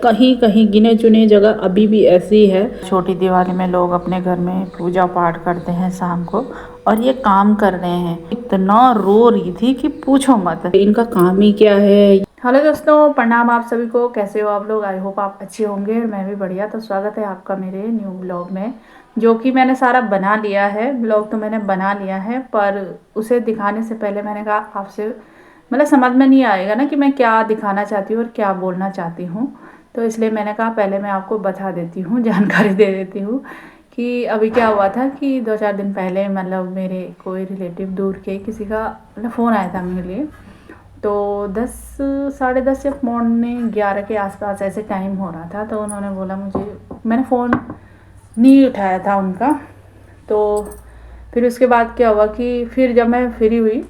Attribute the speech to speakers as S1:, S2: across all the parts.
S1: कहीं कहीं गिने चुने जगह अभी भी ऐसी है। छोटी दिवाली में लोग अपने घर में पूजा पाठ करते हैं शाम को, और ये काम कर रहे हैं। इतना रो रही थी कि पूछो मत, इनका काम ही क्या है। हेलो दोस्तों, प्रणाम आप सभी को। कैसे हो आप लोग? आई होप आप अच्छे होंगे और मैं भी बढ़िया। तो स्वागत है आपका मेरे न्यू ब्लॉग में, जो कि मैंने सारा बना लिया है। ब्लॉग तो मैंने बना लिया है, पर उसे दिखाने से पहले मैंने कहा आपसे मतलब समझ में नहीं आएगा ना कि मैं क्या दिखाना चाहती हूँ और क्या बोलना चाहती हूँ। तो इसलिए मैंने कहा पहले मैं आपको बता देती हूँ, जानकारी दे देती हूँ कि अभी क्या हुआ था कि 2-4 दिन पहले मतलब मेरे कोई रिलेटिव दूर के किसी का मतलब फ़ोन आया था मेरे लिए। तो 10 साढ़े 10 या मॉर्निंग 11 के आसपास ऐसे टाइम हो रहा था। तो उन्होंने बोला मुझे, मैंने फ़ोन नहीं उठाया था उनका। तो फिर उसके बाद क्या हुआ कि फिर जब मैं फ्री हुई,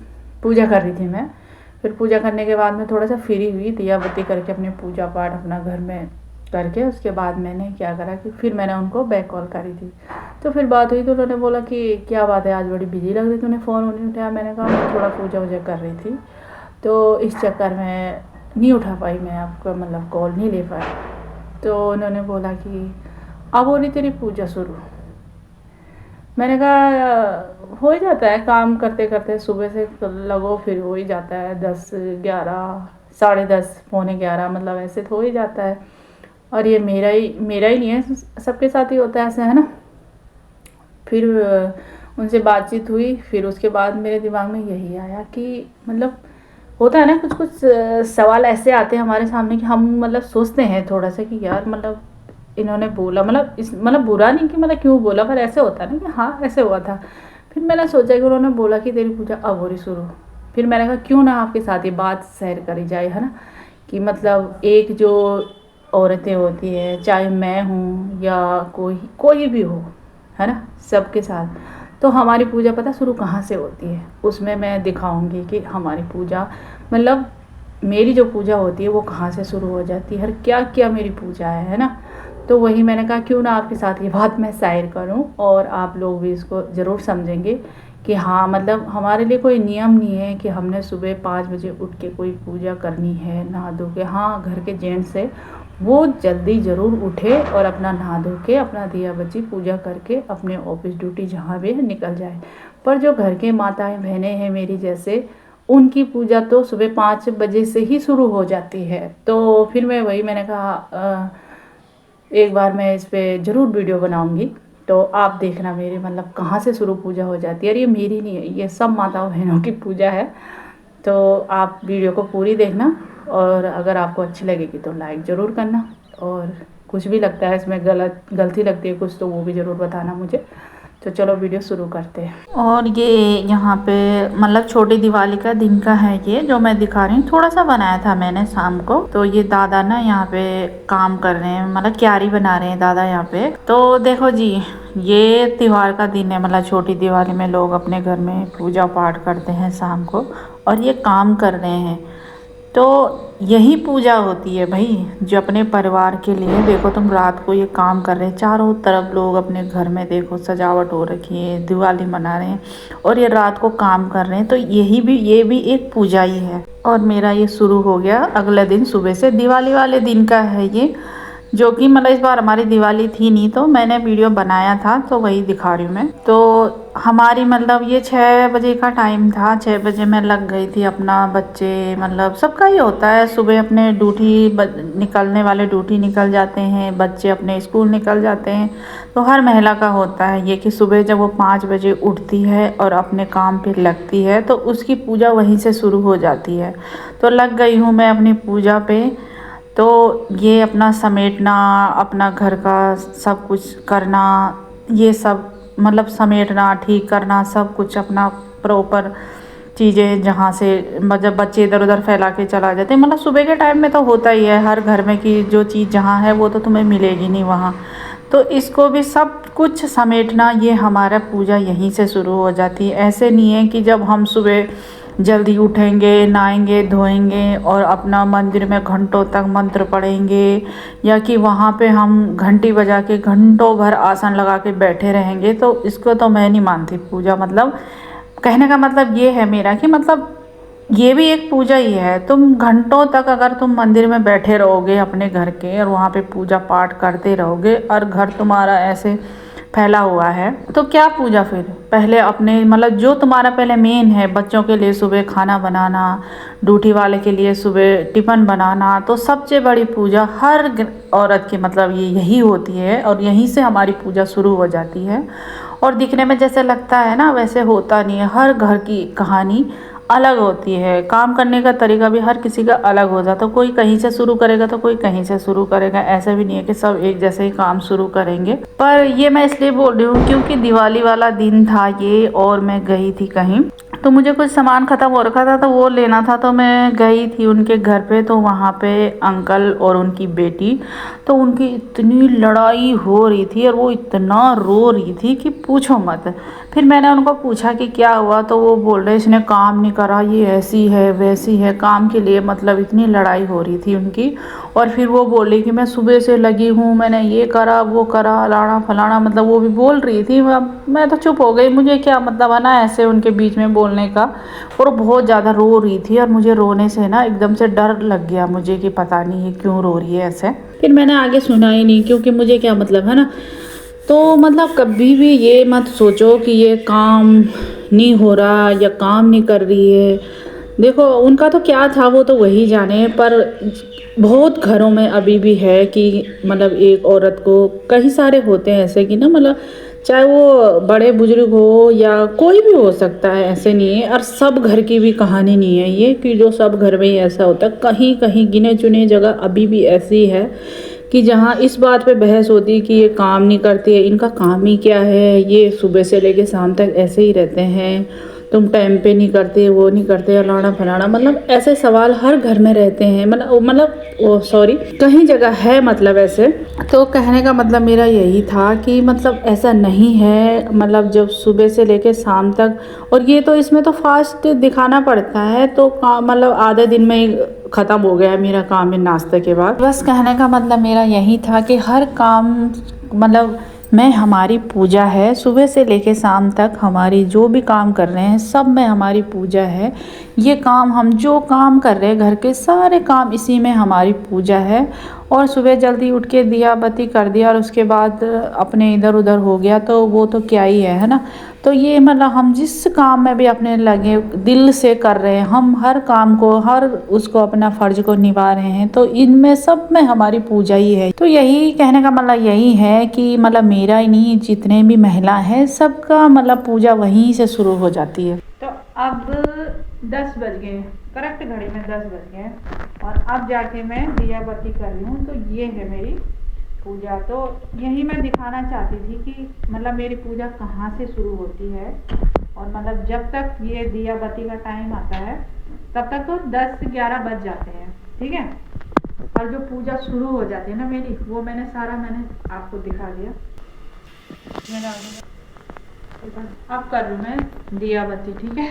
S1: पूजा कर रही थी मैं, फिर पूजा करने के बाद में थोड़ा सा फ्री हुई, दिया बत्ती करके अपने पूजा पाठ अपना घर में करके उसके बाद मैंने क्या करा कि फिर मैंने उनको बैक कॉल करी थी। तो फिर बात हुई तो उन्होंने बोला कि क्या बात है, आज बड़ी बिजी लग रही, तूने फ़ोन नहीं उठाया। मैंने कहा मैं थोड़ा पूजा वूजा कर रही थी, तो इस चक्कर में नहीं उठा पाई, मैं आपको मतलब कॉल नहीं ले पाई। तो उन्होंने बोला कि अब हो रही तेरी पूजा शुरू। मैंने कहा हो ही जाता है, काम करते करते सुबह से लगो फिर हो ही जाता है। 10-11 साढ़े 10 पौने 11 मतलब ऐसे तो हो ही जाता है। और ये मेरा ही नहीं है, सबके साथ ही होता है ऐसे, है ना। फिर उनसे बातचीत हुई। फिर उसके बाद मेरे दिमाग में यही आया कि मतलब होता है ना, कुछ कुछ सवाल ऐसे आते हैं हमारे सामने कि हम मतलब सोचते हैं थोड़ा सा कि यार मतलब इन्होंने बोला मतलब इस मतलब बुरा नहीं कि मतलब क्यों बोला, पर ऐसे होता है ना कि हाँ ऐसे हुआ था। फिर मैंने सोचा कि उन्होंने बोला कि तेरी पूजा अब हो रही शुरू। फिर मैंने कहा क्यों ना आपके साथ ये बात शेयर करी जाए, है ना। कि मतलब एक जो औरतें होती है, चाहे मैं हूँ या कोई कोई भी हो, है ना, सबके साथ तो हमारी पूजा पता शुरू कहाँ से होती है। उसमें मैं दिखाऊंगी कि हमारी पूजा मतलब मेरी जो पूजा होती है वो कहाँ से शुरू हो जाती है, हर क्या क्या मेरी पूजा है ना। तो वही मैंने कहा क्यों ना आपके साथ ये बात मैं शेयर करूं, और आप लोग भी इसको ज़रूर समझेंगे कि हाँ मतलब हमारे लिए कोई नियम नहीं है कि हमने सुबह 5 बजे उठ के कोई पूजा करनी है नहा धो के। हाँ, घर के जेंट्स है वो जल्दी ज़रूर उठे और अपना नहा धो के अपना दिया बच्ची पूजा करके अपने ऑफिस ड्यूटी जहाँ भी है निकल जाए। पर जो घर के माताएं बहनें हैं मेरी जैसे, उनकी पूजा तो सुबह 5 बजे से ही शुरू हो जाती है। तो फिर मैंने कहा एक बार मैं इस पर ज़रूर वीडियो बनाऊंगी, तो आप देखना मेरे मतलब कहाँ से शुरू पूजा हो जाती है। और ये मेरी नहीं है, ये सब माताओं बहनों की पूजा है। तो आप वीडियो को पूरी देखना, और अगर आपको अच्छी लगेगी तो लाइक ज़रूर करना, और कुछ भी लगता है इसमें गलती लगती है कुछ तो वो भी ज़रूर बताना मुझे। तो चलो वीडियो शुरू करते हैं। और ये यहाँ पे मतलब छोटी दिवाली का दिन का है, ये जो मैं दिखा रही हूँ। थोड़ा सा बनाया था मैंने शाम को। तो ये दादा ना यहाँ पे काम कर रहे हैं, मतलब क्यारी बना रहे हैं दादा यहाँ पे। तो देखो जी, ये त्योहार का दिन है, मतलब छोटी दिवाली में लोग अपने घर में पूजा पाठ करते हैं शाम को, और ये काम कर रहे हैं। तो यही पूजा होती है भाई, जो अपने परिवार के लिए। देखो तुम रात को ये काम कर रहे हैं, चारों तरफ लोग अपने घर में देखो सजावट हो रखी है, दिवाली मना रहे हैं, और ये रात को काम कर रहे हैं। तो ये भी एक पूजा ही है। और मेरा ये शुरू हो गया अगले दिन सुबह से, दिवाली वाले दिन का है ये, जो कि मतलब इस बार हमारी दिवाली थी नहीं तो मैंने वीडियो बनाया था, तो वही दिखा रही हूँ मैं। तो हमारी मतलब ये 6 बजे का टाइम था। 6 बजे मैं लग गई थी अपना, बच्चे मतलब सबका ही होता है सुबह अपने ड्यूटी निकलने वाले ड्यूटी निकल जाते हैं, बच्चे अपने स्कूल निकल जाते हैं। तो हर महिला का होता है ये कि सुबह जब वो 5 बजे उठती है और अपने काम पे लगती है तो उसकी पूजा वहीं से शुरू हो जाती है। तो लग गई हूँ मैं अपनी पूजा पे। तो ये अपना समेटना, अपना घर का सब कुछ करना, ये सब मतलब समेटना ठीक करना, सब कुछ अपना प्रॉपर चीज़ें, जहाँ से जब बच्चे इधर उधर फैला के चला जाते हैं। मतलब सुबह के टाइम में तो होता ही है हर घर में कि जो चीज़ जहाँ है वो तो तुम्हें मिलेगी नहीं वहाँ। तो इसको भी सब कुछ समेटना, ये हमारा पूजा यहीं से शुरू हो जाती है। ऐसे नहीं है कि जब हम सुबह जल्दी उठेंगे, नहाएंगे धोएंगे और अपना मंदिर में घंटों तक मंत्र पढ़ेंगे, या कि वहाँ पे हम घंटी बजा के घंटों भर आसन लगा के बैठे रहेंगे। तो इसको तो मैं नहीं मानती पूजा। मतलब कहने का मतलब ये है मेरा कि मतलब ये भी एक पूजा ही है। तुम घंटों तक अगर तुम मंदिर में बैठे रहोगे अपने घर के और वहाँ पे पूजा पाठ करते रहोगे और घर तुम्हारा ऐसे फैला हुआ है तो क्या पूजा फिर। पहले अपने मतलब जो तुम्हारा पहले मेन है, बच्चों के लिए सुबह खाना बनाना, ड्यूटी वाले के लिए सुबह टिफ़िन बनाना, तो सबसे बड़ी पूजा हर औरत की मतलब ये यही होती है और यहीं से हमारी पूजा शुरू हो जाती है। और दिखने में जैसे लगता है ना वैसे होता नहीं है। हर घर की कहानी अलग होती है, काम करने का तरीका भी हर किसी का अलग हो जाता है। कोई कहीं से शुरू करेगा तो कोई कहीं से शुरू करेगा, ऐसा भी नहीं है कि सब एक जैसे ही काम शुरू करेंगे। पर ये मैं इसलिए बोल रही हूँ क्योंकि दिवाली वाला दिन था ये और मैं गई थी कहीं, तो मुझे कुछ सामान ख़त्म हो रखा था तो वो लेना था, तो मैं गई थी उनके घर पे। तो वहाँ पे अंकल और उनकी बेटी, तो उनकी इतनी लड़ाई हो रही थी और वो इतना रो रही थी कि पूछो मत। फिर मैंने उनको पूछा कि क्या हुआ, तो वो बोल रहे इसने काम नहीं करा, ये ऐसी है वैसी है, काम के लिए मतलब इतनी लड़ाई हो रही थी उनकी। और फिर वो बोल रही कि मैं सुबह से लगी हूँ, मैंने ये करा वो करा लाना फलाना, मतलब वो भी बोल रही थी। मैं तो चुप हो गई, मुझे क्या मतलब है ना ऐसे उनके बीच में बोलने का। और बहुत ज़्यादा रो रही थी और मुझे रोने से ना एकदम से डर लग गया मुझे कि पता नहीं ये क्यों रो रही है ऐसे। फिर मैंने आगे सुना ही नहीं क्योंकि मुझे क्या मतलब है ना। तो मतलब कभी भी ये मत सोचो कि ये काम नहीं हो रहा या काम नहीं कर रही है। देखो उनका तो क्या था वो तो वही जाने, पर बहुत घरों में अभी भी है कि मतलब एक औरत को, कई सारे होते हैं ऐसे कि ना मतलब चाहे वो बड़े बुजुर्ग हो या कोई भी हो सकता है, ऐसे नहीं है। और सब घर की भी कहानी नहीं है ये कि जो सब घर में ही ऐसा होता है। कहीं कहीं गिने चुने जगह अभी भी ऐसी है कि जहाँ इस बात पे बहस होती है कि ये काम नहीं करती है, इनका काम ही क्या है, ये सुबह से लेके शाम तक ऐसे ही रहते हैं, तुम टाइम पे नहीं करते वो नहीं करते अलाना फलाना, मतलब ऐसे सवाल हर घर में रहते हैं। मतलब सॉरी कहीं जगह है मतलब ऐसे। तो कहने का मतलब मेरा यही था कि मतलब ऐसा नहीं है, मतलब जब सुबह से लेके शाम तक, और ये तो इसमें तो फास्ट दिखाना पड़ता है तो काम मतलब आधे दिन में ही ख़त्म हो गया मेरा काम इन नाश्ते के बाद। बस कहने का मतलब मेरा यही था कि हर काम मतलब में हमारी पूजा है, सुबह से लेके शाम तक हमारी जो भी काम कर रहे हैं सब में हमारी पूजा है। ये काम हम जो काम कर रहे हैं घर के सारे काम इसी में हमारी पूजा है। और सुबह जल्दी उठ के दिया बत्ती कर दिया और उसके बाद अपने इधर उधर हो गया तो वो तो क्या ही है ना। तो ये मतलब हम जिस काम में भी अपने लगे दिल से कर रहे हैं, हम हर काम को हर उसको अपना फर्ज को निभा रहे हैं, तो इनमें सब में हमारी पूजा ही है। तो यही कहने का मतलब यही है कि मतलब मेरा ही नहीं जितने भी महिला हैं सबका मतलब पूजा वहीं से शुरू हो जाती है। तो अब 10 बज गए, करेक्ट घड़ी में 10 बज गए और अब जाके मैं दिया बत्ती कर रही हूँ। तो ये है मेरी पूजा। तो यही मैं दिखाना चाहती थी कि मतलब मेरी पूजा कहाँ से शुरू होती है और मतलब जब तक ये दिया बत्ती का टाइम आता है तब तक तो 10-11 बज जाते हैं, ठीक है। और जो पूजा शुरू हो जाती है ना मेरी, वो मैंने आपको दिखा दिया। अब कर लूँ मैं दिया बत्ती, ठीक है।